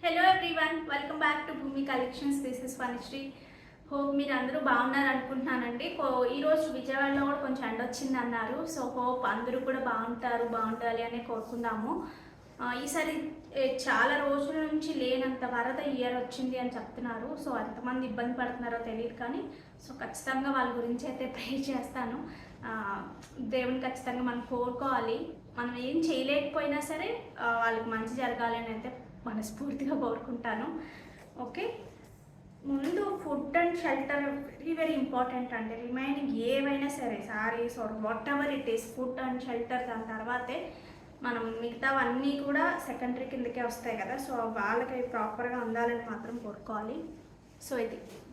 Hello everyone, welcome back to Bhoomi collections. This is Vanishri. Hope మీరు అందరూ బాగున్నారు అనుకుంటున్నానండి. ఈరోజు విజయవాడలో కూడా కొంచెం ఎండ వచ్చింది అన్నారు. సో హోప్ అందరూ కూడా బాగుండాలి అని కోరుకుందాము. ఈసారి చాలా రోజుల నుంచి లేనంత వరద ఇయర్ వచ్చింది అని చెప్తున్నారు. సో ఎంతమంది ఇబ్బంది పడుతున్నారో తెలియదు, కానీ సో ఖచ్చితంగా వాళ్ళ గురించి అయితే ప్రే చేస్తాను. దేవుని ఖచ్చితంగా మనం కోరుకోవాలి. మనం ఏం చేయలేకపోయినా సరే వాళ్ళకి మంచి జరగాలి అని అయితే మనస్ఫూర్తిగా కోరుకుంటాను. ఓకే, ముందు food and shelter very important అండి. రిమైనింగ్ ఏవైనా సరే, saris or whatever it is, food and shelter దాని తర్వాతే మనం మిగతావన్నీ కూడా సెకండరీ కిందకే వస్తాయి కదా. సో వాళ్ళకి ప్రాపర్గా అందాలని మాత్రం కోరుకోవాలి. So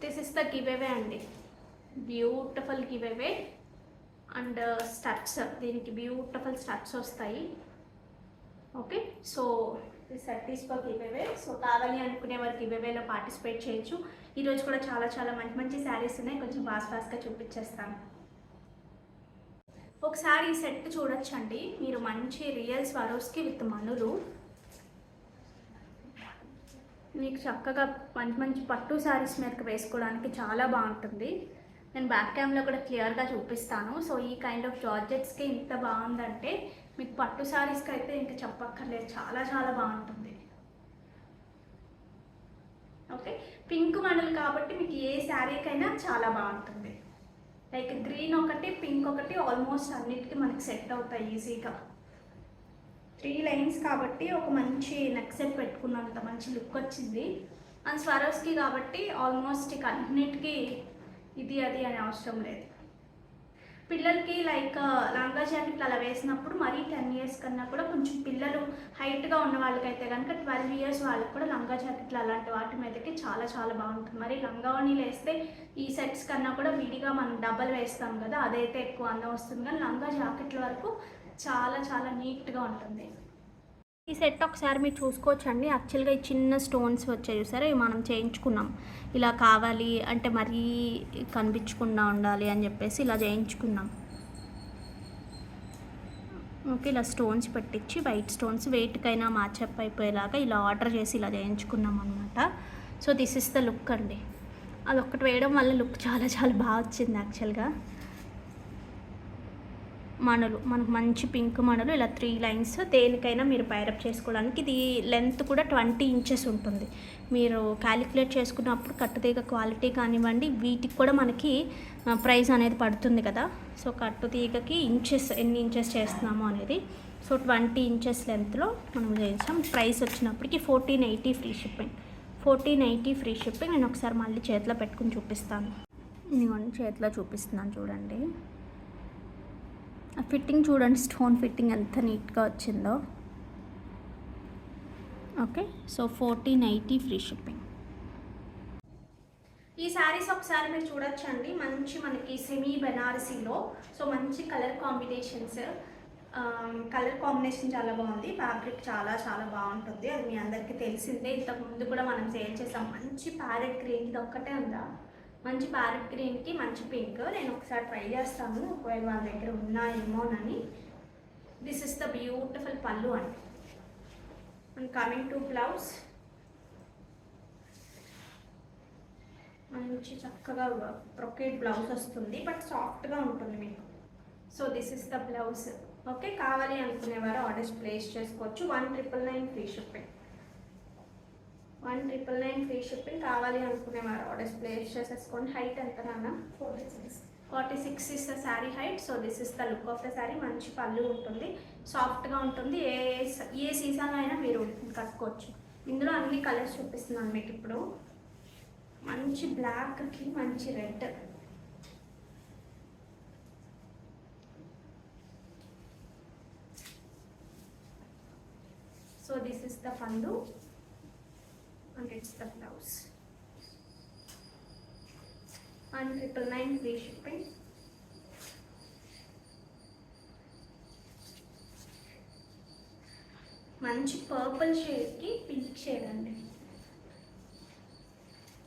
this is the give away అండి, beautiful give away. And studs, దీనికి బ్యూటిఫుల్ స్టడ్స్ వస్తాయి. ఓకే, సో ఈ సెట్ తీసుకో గివ్ అవే. సో కావాలి అనుకునే వారు గివ్ అవేలో పార్టిసిపేట్ చేయొచ్చు. ఈరోజు కూడా చాలా మంచి శారీస్ ఉన్నాయి, కొంచెం ఫాస్ట్గా చూపించేస్తాను. ఒకసారి ఈ సెట్ చూడొచ్చండి మీరు. మంచి రియల్ స్వరోస్కి విత్ మనులు, మీకు చక్కగా మంచి పట్టు శారీస్ మీదకి వేసుకోవడానికి చాలా బాగుంటుంది. నేను బ్యాక్ క్యామ్లో కూడా క్లియర్గా చూపిస్తాను. సో ఈ కైండ్ ఆఫ్ జార్జెట్స్కి ఇంత బాగుందంటే మీకు పట్టు శారీస్కి అయితే ఇంకా చెప్పక్కర్లేదు, చాలా బాగుంటుంది. ఓకే, పింక్ మోడల్ కాబట్టి మీకు ఏ శారీకైనా చాలా బాగుంటుంది. లైక్ గ్రీన్ ఒకటి, పింక్ ఒకటి, ఆల్మోస్ట్ అన్నిటికీ మనకి సెట్ అవుతాయి ఈజీగా. 3 లైన్స్ కాబట్టి ఒక మంచి నెక్ సెట్ పెట్టుకున్నంత మంచి లుక్ వచ్చింది. అండ్ స్వరోస్కి కాబట్టి ఆల్మోస్ట్ ఇక అన్నిటికీ ఇది అది అనే అవసరం లేదు. పిల్లలకి లైక్ లంగా జాకెట్లు అలా వేసినప్పుడు మరీ 10 ఇయర్స్ కన్నా కూడా కొంచెం పిల్లలు హైట్గా ఉన్న వాళ్ళకైతే కనుక 12 ఇయర్స్ వాళ్ళకి కూడా లంగా జాకెట్లు అలాంటి వాటి మీదకి చాలా బాగుంటుంది. మరి లంగావణీలు వేస్తే ఈ సెట్స్ కన్నా కూడా విడిగా మనం డబ్బలు వేస్తాం కదా, అదైతే ఎక్కువ అందం వస్తుంది. కానీ లంగా జాకెట్ల వరకు చాలా నీట్గా ఉంటుంది. ఈ సెట్ ఒకసారి మీరు చూసుకోవచ్చండి. యాక్చువల్గా ఈ చిన్న స్టోన్స్ వచ్చాయి చూసారా, ఇవి మనం చేయించుకున్నాం. ఇలా కావాలి అంటే మరీ కనిపించకుండా ఉండాలి అని చెప్పేసి ఇలా చేయించుకున్నాం. ఓకే, ఇలా స్టోన్స్ పెట్టించి వైట్ స్టోన్స్ వెయిట్కైనా మ్యాచప్ అయిపోయేలాగా ఇలా ఆర్డర్ చేసి ఇలా చేయించుకున్నాం అనమాట. So this is the look అండి. అది ఒక్కటి వేయడం వల్ల లుక్ చాలా బాగా వచ్చింది. యాక్చువల్గా మణులు, మనకు మంచి పింక్ మణులు ఇలా 3 లైన్స్, దేనికైనా మీరు పైరప్ చేసుకోవడానికి. ఇది లెంత్ కూడా 20 ఇంచెస్ ఉంటుంది. మీరు క్యాలిక్యులేట్ చేసుకున్నప్పుడు కట్టుతీగ క్వాలిటీ కానివ్వండి, వీటికి కూడా మనకి ప్రైస్ అనేది పడుతుంది కదా. సో కట్టుతీగకి ఇంచెస్, ఎన్ని ఇంచెస్ చేస్తున్నామో అనేది. సో 20 ఇంచెస్ లెంత్లో మనం చేసాం. ప్రైస్ వచ్చినప్పటికి 1480 ఫ్రీ షిప్పింగ్. 1480 free shipping. నేను ఒకసారి మళ్ళీ చేతిలో పెట్టుకుని చూపిస్తాను. నేను చేతిలో చూపిస్తున్నాను చూడండి. ఫిట్టింగ్ చూడండి, స్టోన్ ఫిట్టింగ్ ఎంత నీట్గా వచ్చిందో. Okay, so 1480 free shipping. ఈ శారీస్ ఒకసారి మీరు చూడొచ్చండి. మంచి మనకి సెమీ బెనారసీలో, సో మంచి కలర్ కాంబినేషన్స్. కలర్ కాంబినేషన్ చాలా బాగుంది. ఫ్యాబ్రిక్ చాలా బాగుంటుంది. అది మీ అందరికీ తెలిసిందే. ఇంతకుముందు కూడా మనం సేల్ చేసాం. మంచి ప్యారెట్ గ్రీన్, ఇది ఒక్కటే ఉందా, మంచి ప్యారెట్ గ్రీన్కి మంచి పింక్. నేను ఒకసారి ట్రై చేస్తాను ఒకవేళ వాళ్ళ దగ్గర ఉన్నాయేమోనని. దిస్ ఇస్ ద బ్యూటిఫుల్ పళ్ళు అండి. అండ్ కమింగ్ టు బ్లౌజ్, మంచి చక్కగా బ్రొకేట్ బ్లౌజ్ వస్తుంది, బట్ సాఫ్ట్గా ఉంటుంది మీకు. So this is the blouse. Okay, కావాలి అనుకునేవారు ఆర్డర్స్ ప్లేస్ చేసుకోవచ్చు. 1999 ఫ్రీ షిప్పింగ్. 1999 free shipping. కావాలి అనుకునేవారు ఆర్డర్స్ ప్లేస్ చేసేసుకోండి. హైట్ ఎంత నాన్న? 46 is the sari height. So this is the look of the sari. మంచి పళ్ళు ఉంటుంది, సాఫ్ట్గా ఉంటుంది. ఏ సీజన్లో అయినా మీరు కట్టుకోవచ్చు. ఇందులో అన్ని కలర్స్ చూపిస్తున్నాను మీకు ఇప్పుడు. మంచి బ్లాక్కి మంచి red, so this is the పళ్ళు and it's the blouse. 1999 free shipping. మంచి పర్పుల్ షేడ్కి పింక్ షేడ్ అండి.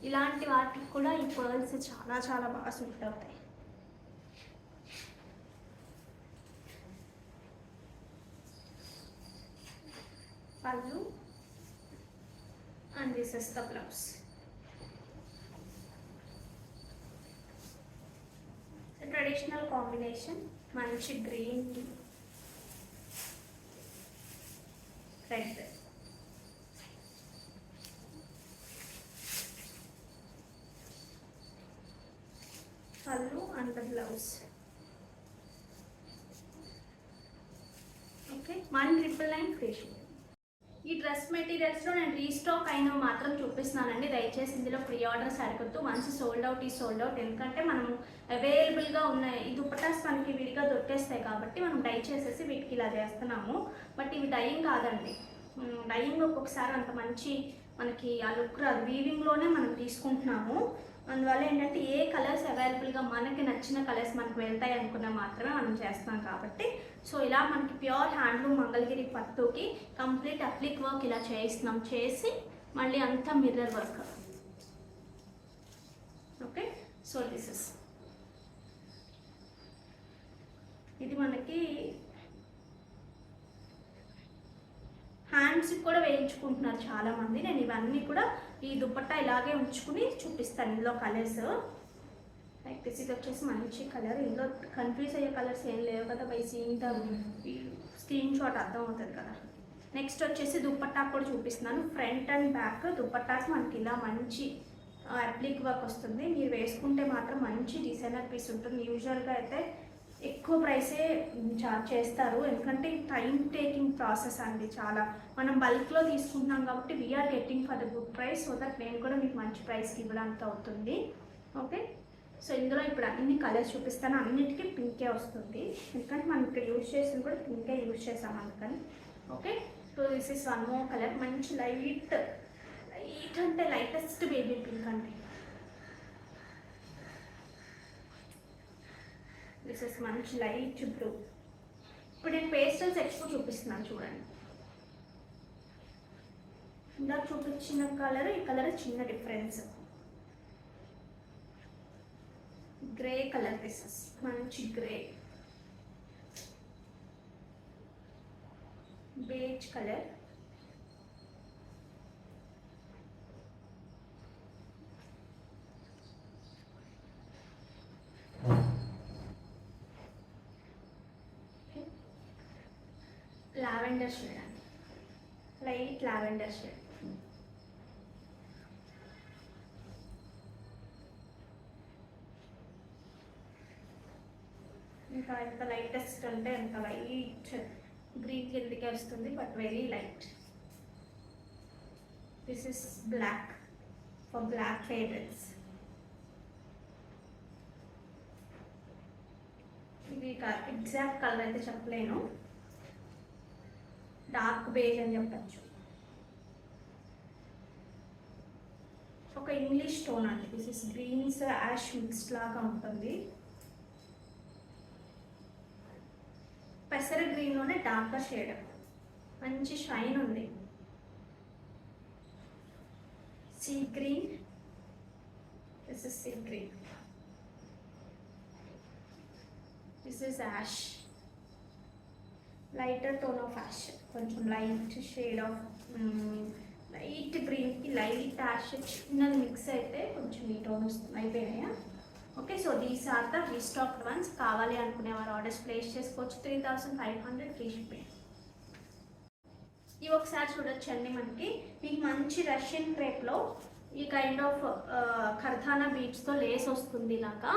ఇలాంటి వాటికి కూడా ఈ పర్ల్స్ చాలా బాగా సూట్ అవుతాయి. పళ్ళు and this is the blouse. The traditional combination, manchi green red. Pallu and the blouse. Okay, 199 free shipping. ఈ డ్రెస్ మెటీరియల్స్లో నేను రీస్టాక్ అయినవి మాత్రం చూపిస్తున్నానండి. దయచేసి ఇందులో ప్రీ ఆర్డర్స్ అడగద్దు. వన్స్ సోల్డ్ అవుట్ ఈ సోల్డ్ అవుట్. ఎందుకంటే మనము అవైలబుల్గా ఉన్నాయి. ఈ దుప్పటాస్ మనకి విడిగా దొరికేస్తాయి కాబట్టి మనం డై చేసేసి వీటికి ఇలా చేస్తున్నాము. బట్ ఇవి డైయింగ్ కాదండి. డైయింగ్ ఒక్కొక్కసారి అంత మంచి మనకి ఆ లుక్ రాదు. వీవింగ్లోనే మనం తీసుకుంటున్నాము. అందువల్ల ఏంటంటే ఏ కలర్స్ అవైలబుల్గా మనకి నచ్చిన కలర్స్ మనకు వెళ్తాయి అనుకున్న మాత్రమే మనం చేస్తున్నాం కాబట్టి. సో ఇలా మనకి ప్యూర్ హ్యాండ్లూమ్ మంగళగిరి పట్టుకి కంప్లీట్ అప్లిక్ వర్క్ ఇలా చేయిస్తున్నాం. చేసి మళ్ళీ అంతా mirror work. Okay, so this is ఇది మనకి హ్యాండ్స్కి కూడా వేయించుకుంటున్నారు చాలామంది. నేను ఇవన్నీ కూడా ఈ దుపట్టా ఇలాగే ఉంచుకుని చూపిస్తాను. ఇందులో కలర్స్ లైక్ దిస్ ఇది వచ్చేసి మంచి కలర్. ఇందులో కన్ఫ్యూజ్ అయ్యే కలర్స్ ఏం లేవు కదా, by seeing the screen shot అర్థం అవుతుంది కదా. నెక్స్ట్ వచ్చేసి దుపట్టా కూడా చూపిస్తున్నాను. ఫ్రంట్ అండ్ బ్యాక్ దుపట్టాకి మనకి ఇలా మంచి అప్లిక్ వర్క్ వస్తుంది. మీరు వేసుకుంటే మాత్రం మంచి డిజైనర్ పీస్ ఉంటుంది. యూజువల్గా అయితే ఎక్కువ ప్రైసే చార్జ్ చేస్తారు, ఎందుకంటే టైం టేకింగ్ ప్రాసెస్ అండి. చాలా మనం బల్క్లో తీసుకుంటున్నాం కాబట్టి we are getting for the good price. So that నేను కూడా మీకు మంచి ప్రైస్కి ఇవ్వడానికి అవుతుంది. ఓకే, సో ఇందులో ఇప్పుడు అన్ని కలర్స్ చూపిస్తాను. అన్నిటికీ పింకే వస్తుంది, ఎందుకంటే మనం ఇక్కడ యూజ్ చేసింది కూడా పింకే యూజ్ చేసాం అందుకని. Okay, so this is one more colour. మంచి లైట్ అంటే లైటెస్ట్ బేబీ పింక్ అండి. దిస్ ఇస్ మంచి లైట్ బ్లూ. ఇప్పుడు నేను పేస్టల్స్ ఎక్కువ చూపిస్తున్నాను చూడండి. ఇందాక చూపించిన కలర్ ఈ కలర్ చిన్న difference. Grey colour, this is మంచి grey. Beige colour. Lavender shade అండి, లైట్ లావెండర్ షేడ్. ఇంకా ఎంత లైటెస్ట్ అంటే ఎంత లైట్ గ్రీన్ కిందకి వస్తుంది, but very light. This is black for black favourites. ఇది ఎగ్జాక్ట్ కలర్ అయితే చెప్పలేను, డార్క్ బేజ్ అని చెప్పచ్చు. ఒక ఇంగ్లీష్ టోన్ అండి. This is greens ash mixed లాగా ఉంటుంది. పెసర గ్రీన్లోనే డార్కర్ షేడ్, మంచి షైన్ ఉంది. Sea green, this is sea green. This is ash, lighter tone of ash, కొంచెం లైట్ షేడ్ ఆఫ్ లైట్ గ్రీన్కి లైట్ యాష్ చిన్నది మిక్స్ అయితే కొంచెం ఈ టోన్ వస్తుంది. అయిపోయినాయా? Okay, so these are the restocked ones. కావాలి అనుకునేవారు ఆర్డర్స్ ప్లేస్ చేసుకోవచ్చు. 3500 ఫ్రీ షిప్పింగ్. ఇవి ఒకసారి చూడొచ్చండి. మనకి మీకు మంచి రష్యన్ క్రేప్లో ఈ కైండ్ ఆఫ్ కర్దానా బీడ్స్తో లేస్ వస్తుంది. ఇలాగా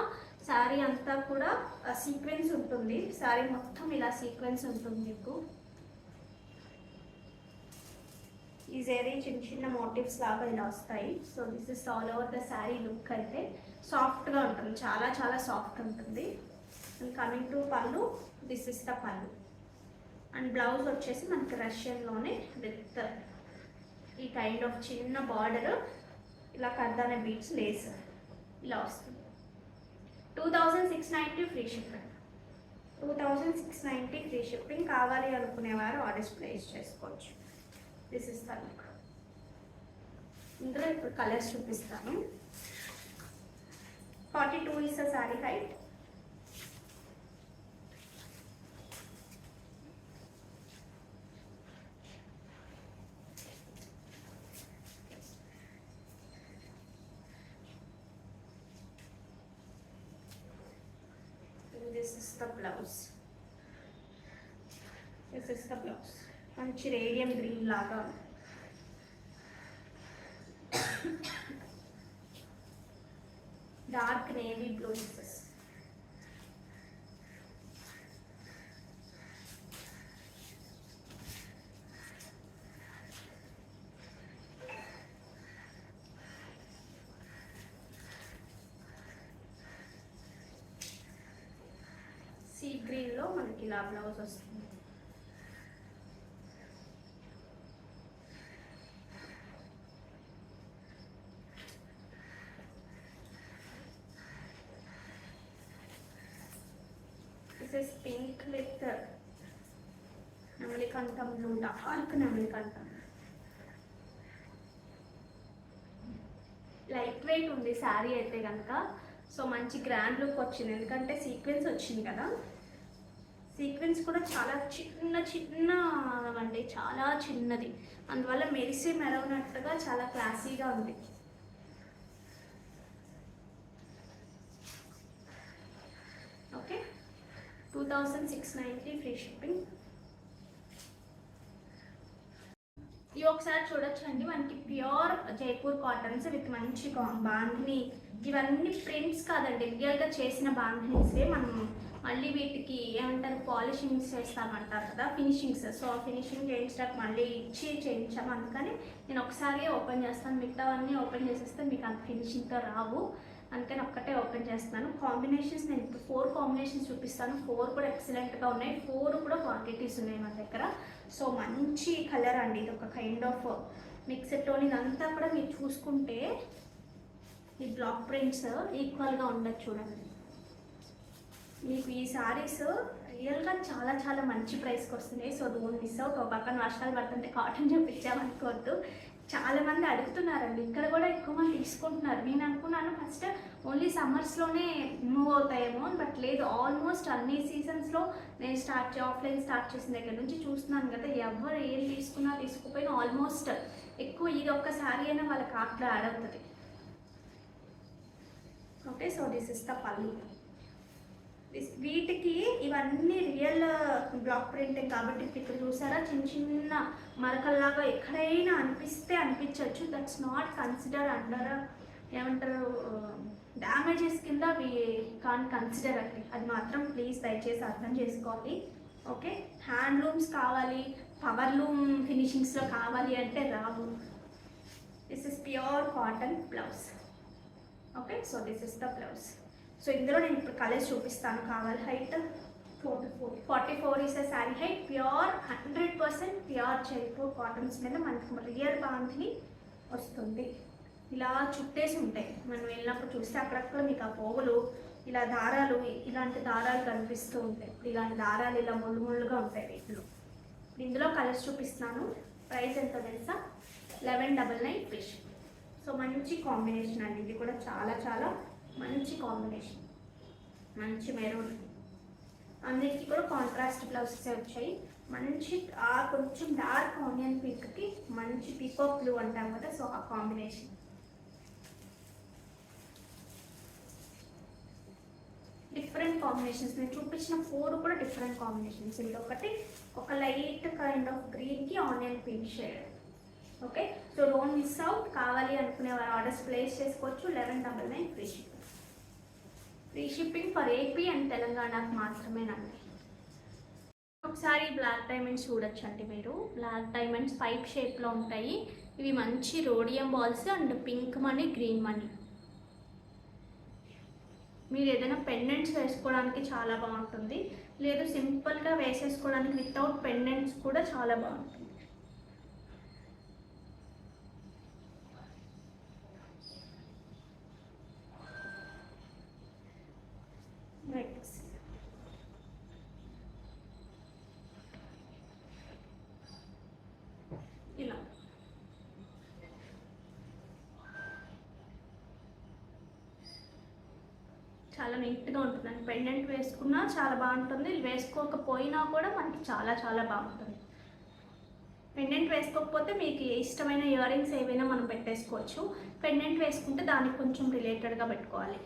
శారీ అంతా కూడా సీక్వెన్స్ ఉంటుంది. శారీ మొత్తం ఇలా సీక్వెన్స్ ఉంటుంది మీకు. ఈ జరీ చిన్న చిన్న మోటివ్స్ లాగా ఇలా వస్తాయి. So this is all over the sari look. అయితే సాఫ్ట్గా ఉంటుంది, చాలా చాలా సాఫ్ట్ ఉంటుంది. అండ్ కమింగ్ టు పళ్ళు, దిస్ ఇస్ ద పళ్ళు. అండ్ బ్లౌజ్ వచ్చేసి మనకి రష్యన్లోనే విత్ ఈ కైండ్ ఆఫ్ చిన్న బార్డర్, ఇలా కర్దానా బీడ్స్ లేస్ ఇలా వస్తుంది. 2690 ఫ్రీ షిప్పింగ్. 2690 free shipping. కావాలి అనుకునేవారు ఆర్డర్స్ ప్లేస్ చేసుకోవచ్చు. This is the look. ఇందులో ఇప్పుడు కలర్స్ చూపిస్తాను. 42 is the saree height. This is the blouse. This is the blouse. మంచి రేడియం గ్రీన్ లాగా డార్క్ నేవీ బ్లూ. సీ గ్రీన్లో మనకి ఇలా బ్లౌజ్ వస్తుంది. దిస్ ఇస్ పింక్ విత్ నెమలికంఠం బ్లూ, డార్క్ నెమలికంఠం. లైట్ వెయిట్ ఉంది శారీ అయితే కనుక. సో మంచి గ్రాండ్ లుక్ వచ్చింది, ఎందుకంటే సీక్వెన్స్ వచ్చింది కదా. సీక్వెన్స్ కూడా చాలా చిన్న అండి, చాలా చిన్నది, అందువల్ల మెరిసి మెరవనట్టుగా చాలా క్లాసీగా ఉంది. Okay, 2690 free shipping. ఇవి ఒకసారి చూడొచ్చండి, మనకి ప్యూర్ జైపూర్ కాటన్స్ విత్ మంచి బాంధిని. ఇవన్నీ ప్రింట్స్ కాదండి, రియల్గా చేసిన బాంధినీసే. మనం మళ్ళీ వీటికి ఏమంటారు, పాలిషింగ్స్ చేస్తామంటారు కదా, ఫినిషింగ్స్. సో ఆ ఫినిషింగ్ చేయించడానికి మళ్ళీ ఇచ్చి చేయించాము. అందుకని నేను ఒకసారి ఓపెన్ చేస్తాను, మిగతావన్నీ ఓపెన్ చేసేస్తే మీకు అంత ఫినిషింగ్తో రావు. అందుకని ఒక్కటే ఓపెన్ చేస్తున్నాను. కాంబినేషన్స్ నేను ఇప్పుడు 4 కాంబినేషన్స్ చూపిస్తాను. 4 కూడా ఎక్సలెంట్గా ఉన్నాయి, 4 కూడా క్వాంటిటీస్ ఉన్నాయి మన దగ్గర. సో మంచి కలర్ అండి, ఇది ఒక కైండ్ ఆఫ్ మిక్స్డ్ టోన్. ఇదంతా కూడా మీరు చూసుకుంటే ఈ బ్లాక్ ప్రింట్స్ ఈక్వల్గా ఉండదు చూడండి. మీకు ఈ సారీస్ రియల్గా చాలా చాలా మంచి ప్రైస్కి వస్తున్నాయి. So don't miss out. ఒక పక్కన వర్షాలు పడుతుంటే కాటన్ చూపించామనుకోవద్దు. చాలామంది అడుగుతున్నారండి, ఇక్కడ కూడా ఎక్కువ మంది తీసుకుంటున్నారు. నేను అనుకున్నాను ఫస్ట్ ఓన్లీ సమ్మర్స్లోనే మూవ్ అవుతాయేమో, బట్ లేదు, ఆల్మోస్ట్ అన్ని సీజన్స్లో నేను ఆఫ్లైన్ స్టార్ట్ చేసిన దగ్గర నుంచి చూస్తున్నాను కదా, ఎవరు ఏం తీసుకున్నా తీసుకుపోయినా ఆల్మోస్ట్ ఎక్కువ ఇది ఒక్క శారీ అయినా వాళ్ళ కార్ట్లో యాడ్ అవుతుంది. Okay, so this is the పల్లు. వీటికి ఇవన్నీ రియల్ బ్లాక్ ప్రింటింగ్ కాబట్టి ఇక్కడ చూసారా, చిన్న మరకల్లాగా ఎక్కడైనా అనిపించవచ్చు. దట్స్ నాట్ కన్సిడర్ అండర్ ఏమంటారు, డ్యామేజెస్ కింద వి కాన్ కన్సిడర్ అండి. అది మాత్రం ప్లీజ్ దయచేసి అర్థం చేసుకోవాలి. ఓకే, హ్యాండ్లూమ్స్ కావాలి, పవర్లూమ్ ఫినిషింగ్స్లో కావాలి అంటే రావు. This is pure cotton blouse. Okay, so this is the blouse. So ఇందులో నేను ఇప్పుడు కలర్స్ చూపిస్తాను. కావాలి height 44 is a sari height. Pure 100% pure Jaipur cottons మీద మనకి రియల్ బాంధిని వస్తుంది. ఇలా చుట్టేసి ఉంటాయి, మనం వెళ్ళినప్పుడు చూస్తే అక్కడక్కడ మీకు ఆ పోగులు ఇలా దారాలు, ఇలాంటి దారాలు కనిపిస్తూ ఉంటాయి. ఇలాంటి దారాలు ఇలా ముళ్ళుగా ఉంటాయి వీటిలో. ఇందులో కలర్స్ చూపిస్తున్నాను. ప్రైస్ ఎంత తెలుసా, 1199 ఫ్రీ. సో మంచి కాంబినేషన్ అండి, ఇది కూడా చాలా చాలా మంచి కాంబినేషన్. మంచి మెరూన్, అన్నిటికీ కూడా కాంట్రాస్ట్ బ్లౌజెస్ వచ్చాయి. మంచి కొంచెం డార్క్ ఆనియన్ పింక్కి మంచి పీకాక్ బ్లూ అంటాం కదా, సో ఆ కాంబినేషన్. డిఫరెంట్ కాంబినేషన్స్ నేను చూపించిన 4 కూడా డిఫరెంట్ కాంబినేషన్స్. ఇది ఒకటి, ఒక లైట్ కైండ్ ఆఫ్ గ్రీన్కి onion pink shade. Okay, so don't miss out. కావాలి అనుకునే వారు ఆర్డర్స్ ప్లేస్ చేసుకోవచ్చు. 1199 free shipping. Free shipping for AP and తెలంగాణకు మాత్రమేనండి. ఒకసారి బ్లాక్ డైమండ్స్ చూడొచ్చు అండి మీరు. బ్లాక్ డైమండ్స్ 5 షేప్లో ఉంటాయి. ఇవి మంచి రోడియం బాల్స్ అండ్ పింక్ మనీ, గ్రీన్ మనీ. మీరు ఏదైనా పెండెంట్స్ వేసుకోవడానికి చాలా బాగుంటుంది, లేదు సింపుల్గా వేసేసుకోవడానికి వితౌట్ పెండెంట్స్ కూడా చాలా బాగుంటుంది. ఇలా చాలా నీట్గా ఉంటుందండి. పెండెంట్ వేసుకున్నా చాలా బాగుంటుంది, వేసుకోకపోయినా కూడా మనకి చాలా చాలా బాగుంటుంది. పెండెంట్ వేసుకోకపోతే మీకు ఇష్టమైన ఇయర్ రింగ్స్ ఏవైనా మనం పెట్టేసుకోవచ్చు. పెండెంట్ వేసుకుంటే దానికి కొంచెం రిలేటెడ్గా పెట్టుకోవాలి.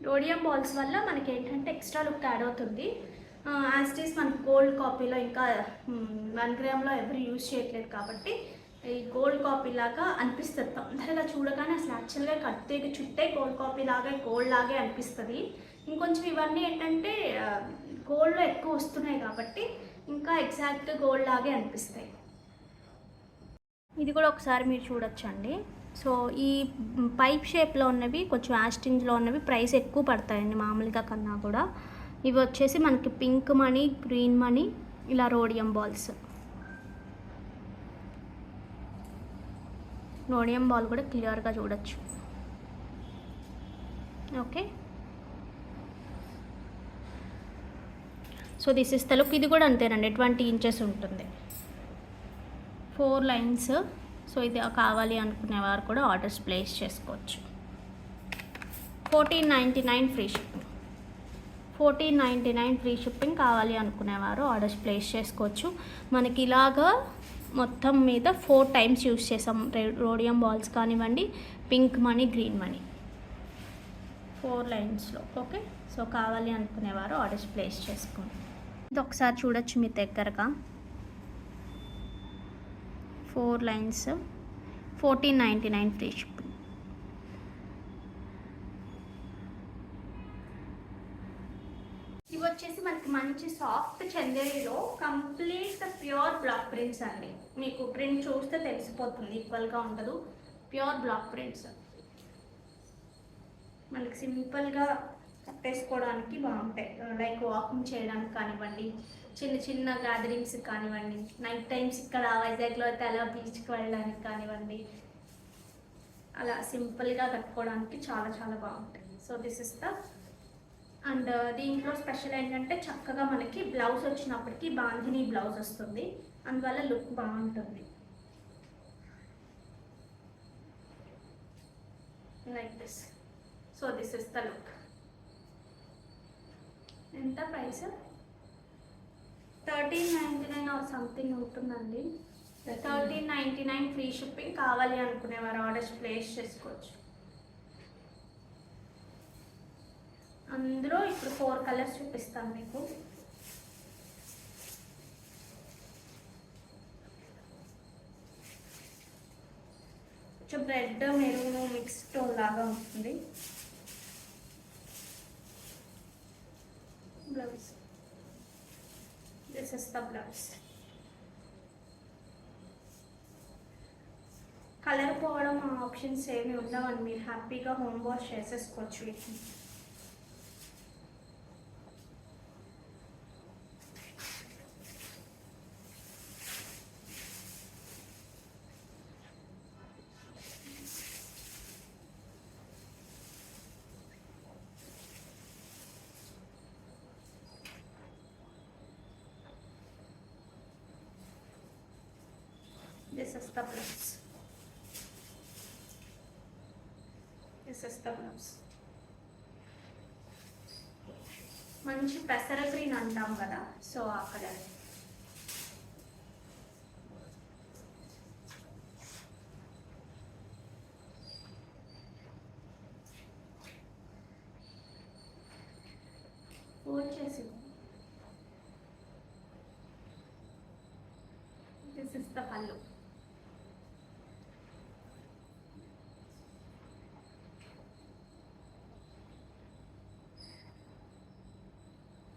రోడియం బాల్స్ వల్ల మనకి ఏంటంటే ఎక్స్ట్రా లుక్ యాడ్ అవుతుంది. యాజ్ ఇట్ ఈస్ మనకి గోల్డ్ కాపీలో ఇంకా 1 గ్రామ్లో ఎవరు యూజ్ చేయట్లేదు కాబట్టి ఈ గోల్డ్ కాపీ లాగా అనిపిస్తుంది. తొందరగా చూడగానే అసలు యాక్చువల్గా కట్టేకి చుట్టే గోల్డ్ కాపీ లాగే గోల్డ్ లాగే అనిపిస్తుంది. ఇంకొంచెం ఇవన్నీ ఏంటంటే గోల్డ్లో ఎక్కువ వస్తున్నాయి కాబట్టి ఇంకా ఎగ్జాక్ట్గా గోల్డ్ లాగే అనిపిస్తాయి. ఇది కూడా ఒకసారి మీరు చూడొచ్చండి. సో ఈ పైప్ షేప్లో ఉన్నవి కొంచెం యాస్టింగ్లో ఉన్నవి ప్రైస్ ఎక్కువ పడతాయండి మామూలుగా కన్నా కూడా. ఇవి వచ్చేసి మనకి పింక్ మనీ, గ్రీన్ మనీ, ఇలా రోడియం బాల్స్. రోడియం బాల్ కూడా క్లియర్గా చూడొచ్చు. Okay, so this is the look. ఇది కూడా అంతేనండి, 20 ఇంచెస్ ఉంటుంది, 4 లైన్స్. సో ఇది కావాలి అనుకునేవారు కూడా ఆర్డర్స్ ప్లేస్ చేసుకోవచ్చు. 1499 ఫ్రీ షిప్పింగ్. 1499 ఫ్రీ షిప్పింగ్ కావాలి అనుకునేవారు ఆర్డర్స్ ప్లేస్ చేసుకోవచ్చు. మనకి ఇలాగా మొత్తం మీద 4 టైమ్స్ యూస్ చేసాం రోడియం బాల్స్ కానివ్వండి, పింక్ మనీ, గ్రీన్ మనీ, 4 లైన్స్లో. ఓకే, సో కావాలి అనుకునేవారు ఆర్డర్స్ ప్లేస్ చేసుకోండి. ఇది ఒకసారి చూడొచ్చు మీ దగ్గరగా. 4 లైన్స్, 1499 ఫ్రీ షిప్పింగ్. ఇవి వచ్చేసి మనకి మంచి సాఫ్ట్ చందేరిలో కంప్లీట్ ప్యూర్ బ్లాక్ ప్రింట్స్ అండి. మీకు ప్రింట్ చూస్తే తెలిసిపోతుంది, ఈక్వల్గా ఉండదు. ప్యూర్ బ్లాక్ ప్రింట్స్ మనకి సింపుల్గా కట్టేసుకోవడానికి బాగుంటాయి. లైక్ వాకింగ్ చేయడానికి కానివ్వండి, చిన్న చిన్న గ్యాదరింగ్స్ కానివ్వండి, నైట్ టైమ్స్ ఇక్కడ వైజాగ్లో అయితే అలా బీచ్కి వెళ్ళడానికి కానివ్వండి, అలా సింపుల్గా కట్టుకోవడానికి చాలా చాలా బాగుంటాయి. So this is the. And దీంట్లో స్పెషల్ ఏంటంటే చక్కగా మనకి బ్లౌజ్ వచ్చినప్పటికీ బాంధిని బ్లౌజ్ వస్తుంది, అందువల్ల లుక్ బాగుంటుంది. Like this. So this is the look. ఎంత ప్రైస్? 1399 ఆర్ సంథింగ్ ఉంటుందండి. 1399 ఫ్రీ షిప్పింగ్. కావాలి అనుకునేవారు ఆర్డర్స్ ప్లేస్ చేసుకోవచ్చు. అందులో ఇప్పుడు 4 కలర్స్ చూపిస్తాను మీకు. కొంచెం రెడ్ మెరూన్ మిక్స్ టోన్ లాగా ఉంటుంది. Blouse, this is the blouse. Colour పోవడం ఆప్షన్స్ ఏమి ఉండవండి, మీరు హ్యాపీగా హోమ్ వాష్ చేసేసుకోవచ్చు వీటిని. This is the blouse. This is the blouse. మంచి పెసర గ్రీన్ అంటాం కదా, సో ఆ కలర్. వచ్చేసి దిస్ ఇస్ ద పల్లు.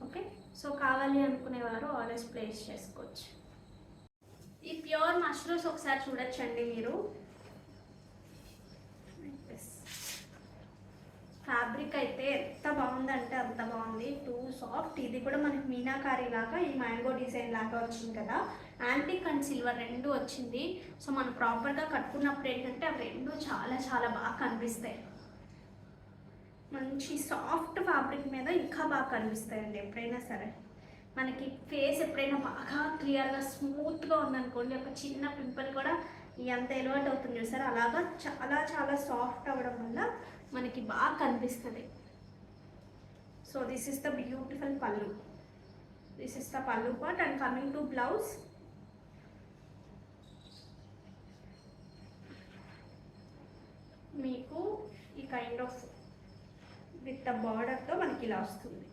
ఓకే, సో కావాలి అనుకునేవారు ఆర్డర్స్ ప్లేస్ చేసుకోవచ్చు. ఈ ప్యూర్ మష్రూమ్స్ ఒకసారి చూడొచ్చండి మీరు. ఫ్యాబ్రిక్ అయితే ఎంత బాగుందంటే అంత బాగుంది, టూ సాఫ్ట్. ఇది కూడా మనకి మీనాకారి లాగా ఈ మ్యాంగో డిజైన్ లాగా వచ్చింది కదా, యాంటిక్ అండ్ సిల్వర్ రెండు వచ్చింది. సో మనం ప్రాపర్గా కట్టుకున్నప్పుడు ఏంటంటే అవి రెండు చాలా చాలా బాగా కనిపిస్తాయి. మంచి సాఫ్ట్ ఫ్యాబ్రిక్ మీద ఇంకా బాగా కనిపిస్తాయండి. ఎప్పుడైనా సరే మనకి ఫేస్ ఎప్పుడైనా బాగా క్లియర్గా స్మూత్గా ఉందనుకోండి, ఒక చిన్న పింపుల్ కూడా ఎంత ఎలవాటు అవుతుంది చూసారు, అలాగా చాలా చాలా సాఫ్ట్ అవ్వడం వల్ల మనకి బాగా కనిపిస్తుంది. So this is the beautiful పల్లు. దిస్ ఇస్ ద పల్లు part. And coming to blouse, మీకు ఈ కైండ్ ఆఫ్ విత్ ద బార్డర్తో మనకి ఇలా వస్తుంది.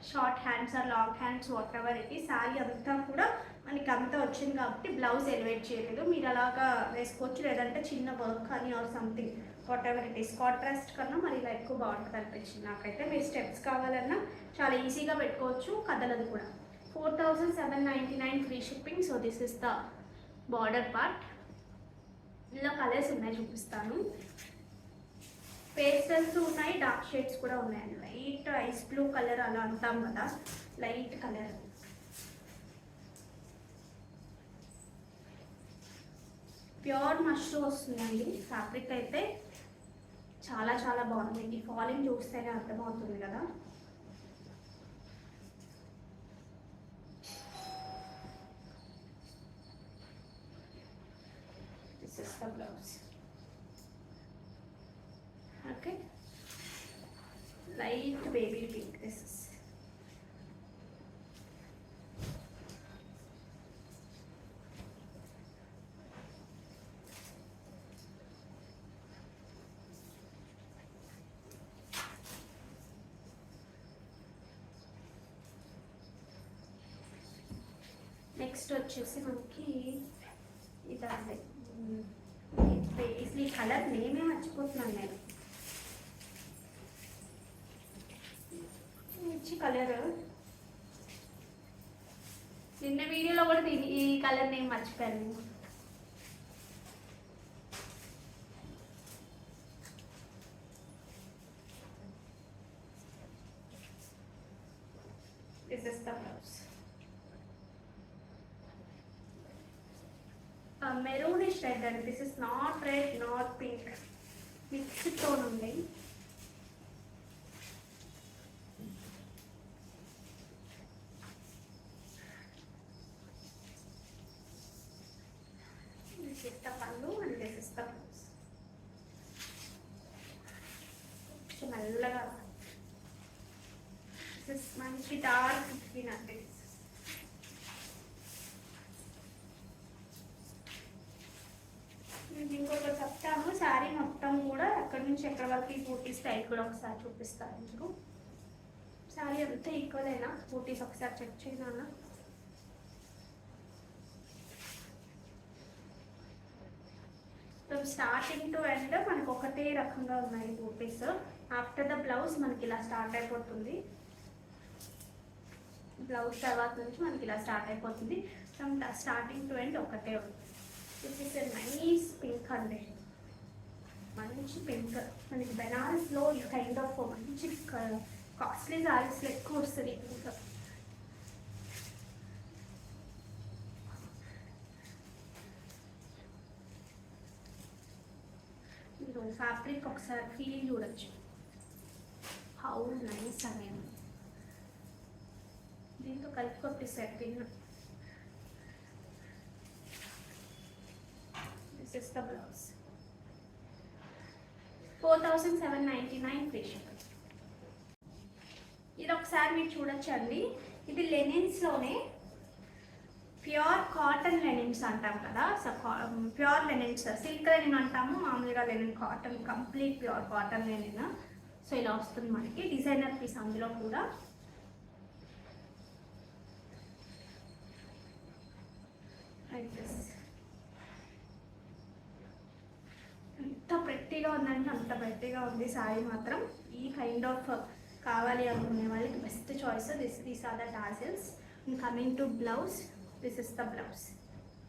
Short hands or long hands whatever ఇది. శారీ అంతా కూడా మనకి అంతా వచ్చింది కాబట్టి బ్లౌజ్ ఎలివేట్ చేయలేదు. మీరు అలాగా వేసుకోవచ్చు, లేదంటే చిన్న వర్క్ కానీ or something what ever it is. Contrast కన్నా మరి ఇలా ఎక్కువ బాగుంటుంది అనిపించింది నాకైతే. మీరు స్టెప్స్ కావాలన్నా చాలా ఈజీగా పెట్టుకోవచ్చు, కదలదు కూడా. 4799 free shipping. So this is the border part. ఇందులో కలర్స్ ఉన్నాయి, చూపిస్తాను. పేస్టల్స్ ఉన్నాయి, డార్క్ షేడ్స్ కూడా ఉన్నాయండి. లైట్ ఐస్ బ్లూ కలర్ అలా అంటాం కదా, లైట్ కలర్. ప్యూర్ మష్రూమ్ వస్తుందండి ఫ్యాబ్రిక్ అయితే. చాలా చాలా బాగుంది. ఈ ఫాలింగ్ చూస్తేనే అర్థమవుతుంది కదా. This is the blouse. Okay, light baby pink this is. Next వచ్చేసి మనకి ఇదండి. ఈ కలర్ నేనే మర్చిపోతున్నాను నేను. మంచి కలర్. నిన్న వీడియోలో కూడా ఈ కలర్ నేను మర్చిపోయాను. This is the blouse. Maroonish red అండి. This is not red not pink, mixed tone ఉంది. దిస్ ఇస్ ద పళ్ళు and this is the blouse. మెల్లగా దిస్ ఇస్ మంచి డార్క్ గ్రీన్ అండి. ఇంకొకటి చెప్తాను, శారీ మొత్తం కూడా ఎక్కడి నుంచి ఎక్కడి వరకు ఈ బూటీ స్టైల్ కూడా ఒకసారి చూపిస్తాను. మీకు శారీ అంతా ఈక్వలేనా, బూటీస్ ఒకసారి చెక్ చేయనా. స్టార్టింగ్ టు ఎండ్ మనకు ఒకటే రకంగా ఉన్నాయి బూటీస్. ఆఫ్టర్ ద బ్లౌజ్ మనకి ఇలా స్టార్ట్ అయిపోతుంది. బ్లౌజ్ తర్వాత నుంచి మనకి ఇలా స్టార్ట్ అయిపోతుంది. ఫ్రమ్ స్టార్టింగ్ టు ఎండ్ ఒకటే ఉంది. This is a nice pink అండి, మంచి పింక్. మనకి బెనారస్లో ఈ కైండ్ ఆఫ్ మంచి కాస్ట్లీ శారీస్లో ఎక్కువ వస్తుంది పింక్. మీరు ఫ్యాబ్రిక్ ఒకసారి ఫీల్ చూడొచ్చు, హౌ నైస్ అనేది. దీంతో కలిపి కొట్టేసారు pin. This is the blouse. 4799 free shipping. ఇది ఒకసారి మీరు చూడొచ్చండి. ఇది లెనిన్స్లోనే ప్యూర్ కాటన్ లెనిన్స్ అంటాం కదా. So pure linens, silk Lenin అంటాము, మామూలుగా linen cotton, complete pure cotton Lenin. So ఇలా వస్తుంది మనకి డిజైనర్ పీస్. అందులో కూడా ఎంత ప్రెట్టీగా ఉందంటే అంత ప్రెట్టీగా ఉంది శారీ మాత్రం. ఈ కైండ్ ఆఫ్ కావాలి అనుకునే వాళ్ళకి best choice. These are the tassels. Coming to blouse, this is the blouse.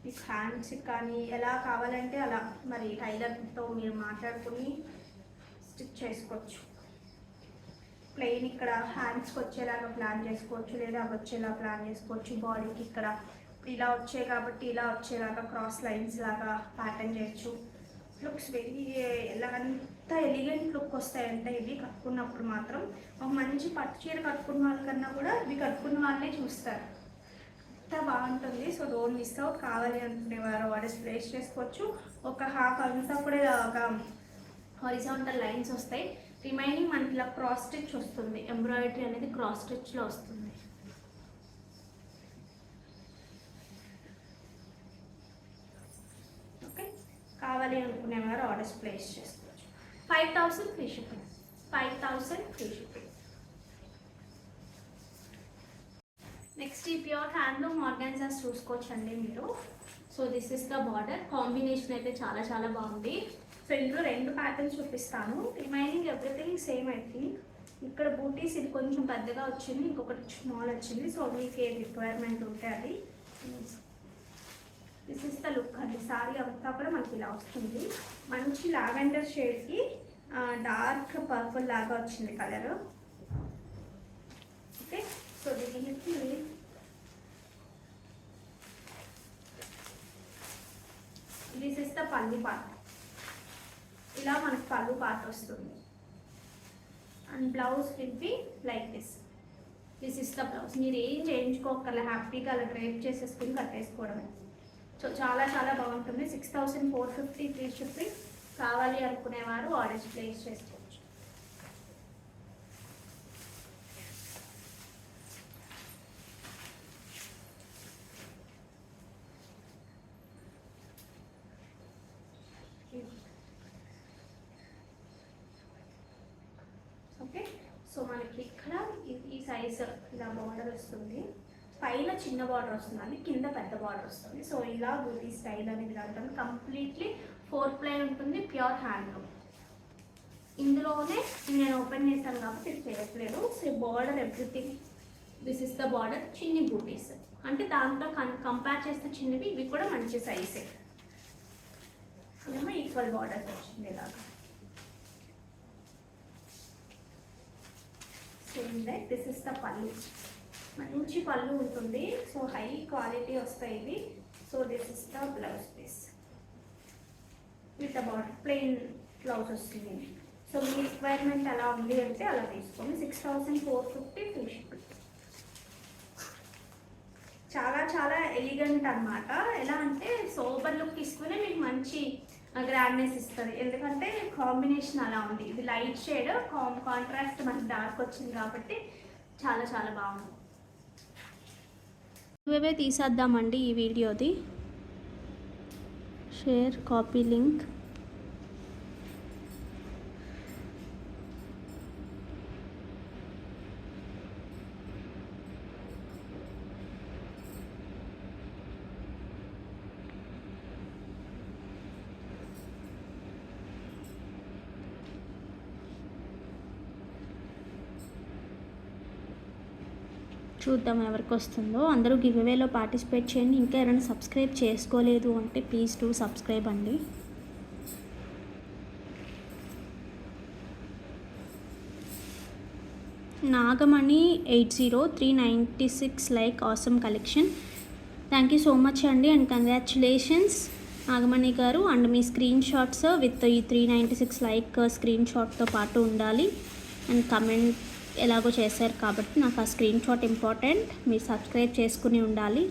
మీకు హ్యాండ్స్ కానీ ఎలా కావాలంటే అలా మరి టైలర్తో మీరు మాట్లాడుకుని స్టిచ్ చేసుకోవచ్చు. ప్లెయిన్ ఇక్కడ హ్యాండ్స్కి వచ్చేలాగా ప్లాన్ చేసుకోవచ్చు, లేదా అవి వచ్చేలా ప్లాన్ చేసుకోవచ్చు. బాడీకి ఇక్కడ ఇలా వచ్చాయి కాబట్టి ఇలా వచ్చేలాగా క్రాస్ లైన్స్ లాగా ప్యాటర్న్ చేయొచ్చు. లుక్స్ వెరీ ఎలా అంత ఎలిగెంట్ లుక్ వస్తాయంటే ఇవి కట్టుకున్నప్పుడు మాత్రం. ఒక మంచి పట్టు చీర కట్టుకున్న వాళ్ళకన్నా కూడా ఇవి కట్టుకున్న వాళ్ళే చూస్తారు, అంత బాగుంటుంది. So don't miss out. కావాలి అనుకునేవారు ఆర్డర్స్ ప్లేస్ చేసుకోవచ్చు. ఒక హాఫ్ అంతా కూడా ఒక హారిజాంటల్ లైన్స్ వస్తాయి, రిమైనింగ్ మనకి ఇలా క్రాస్ స్టిచ్ వస్తుంది. ఎంబ్రాయిడరీ అనేది క్రాస్ స్టిచ్లో వస్తుంది. కావాలి అనుకునేవారు ఆర్డర్స్ ప్లేస్ చేసుకోవచ్చు. 5000 free shipping. 5000 free shipping. Next ఈ ప్యూర్ హ్యాండ్లూమ్ ఆర్గాన్జాస్ చూసుకోవచ్చండి మీరు. So this is the border combination అయితే చాలా చాలా బాగుంది. సో ఇందులో 2 ప్యాటర్న్స్ చూపిస్తాను, remaining everything same. I think ఇక్కడ బూటీస్ ఇది కొంచెం పెద్దగా వచ్చింది, ఇంకొకటి స్మాల్ వచ్చింది. సో మీకు ఏ రిక్వైర్మెంట్ ఉంటే అది. దిస్ ఇస్ ద లుక్ అండి. సారీ అంతా కూడా మనకి ఇలా వస్తుంది. మంచి లావెండర్ షేడ్కి డార్క్ పర్పుల్ లాగా వచ్చింది కలర్. ఓకే, సో దీనికి దిస్ ఇస్ ద పల్లి పార్ట్. ఇలా మనకి పళ్ళు పార్ట్ వస్తుంది. And blouse will be like this. This is the blouse. మీరు ఏం చేయించుకోకర్లే, హ్యాపీగా అలా డ్రైప్ చేసేసుకుని కట్టేసుకోవడమే. సో చాలా చాలా బాగుంటుంది. 6450 ఫ్రీ షిప్పింగ్. కావాలి అనుకునేవారు ఆర్డర్స్ ప్లేస్ చేసుకోవచ్చు. ఓకే, సో మనకి ఇక్కడ ఈ సైజ్ ఇలా బార్డర్ వస్తుంది. పైన చిన్న బార్డర్ వస్తుంది, కింద పెద్ద బార్డర్ వస్తుంది. సో ఇలా బూటీ స్టైల్ అనేది ఇలా ఉంటుంది. కంప్లీట్లీ 4 ప్లై ఉంటుంది, ప్యూర్ హ్యాండ్లూమ్. ఇందులోనే నేను ఓపెన్ చేశాను కాబట్టి ఇది చేయట్లేదు. So border everything. This is the border. చిన్ని బూటీస్ అంటే దాంట్లో కంపేర్ చేస్తే చిన్నవి, ఇవి కూడా మంచి సైజే. ఏమో ఈక్వల్ బార్డర్ వచ్చింది ఇలాగా. Same like this is the pallu. మంచి పళ్ళు ఉంటుంది. సో హై క్వాలిటీ వస్తాయి ఇవి. So this is the blouse piece with the border. Plain blouse వస్తుంది. సో మీ రిక్వైర్మెంట్ అలా ఉంది అంటే అలా తీసుకోండి. 6450 ఫ్రీ షిప్పింగ్. చాలా చాలా ఎలిగెంట్ అనమాట. ఎలా అంటే సోబర్ లుక్ తీసుకుని మీకు మంచి గ్రాండ్నెస్ ఇస్తుంది. ఎందుకంటే కాంబినేషన్ అలా ఉంది. ఇది లైట్ షేడ్, కాంట్రాస్ట్ మనకి డార్క్ వచ్చింది కాబట్టి చాలా చాలా బాగుంది. ఇవే తీసేద్దామండి ఈ వీడియోది. Share copy link. చూద్దాం ఎవరికి వస్తుందో. అందరూ గివ్ అవేలో పార్టిసిపేట్ చేయండి. ఇంకా ఎవరైనా సబ్స్క్రైబ్ చేసుకోలేదు అంటే ప్లీజ్ డూ సబ్స్క్రైబ్ అండి. Nagamani 80396 like awesome collection. Thank you so much అండి అండ్ కంగ్రాచులేషన్స్ నాగమణి గారు. And me screen shots with ఈ 396 లైక్ స్క్రీన్ షాట్తో పాటు ఉండాలి. అండ్ కమెంట్ ఎలాగో చేశారు కాబట్టి నాకు ఆ స్క్రీన్ షాట్ ఇంపార్టెంట్. మీరు సబ్స్క్రైబ్ చేసుకుని ఉండాలి.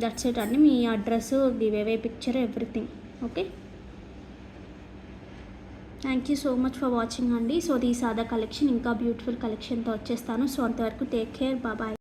దట్స్ ఇట్ అండి. మీ address, give away picture, everything. Okay, thank you so much for watching అండి. So these are the collection. ఇంకా బ్యూటిఫుల్ కలెక్షన్తో వచ్చేస్తాను. సో అంతవరకు టేక్ కేర్, బాయ్.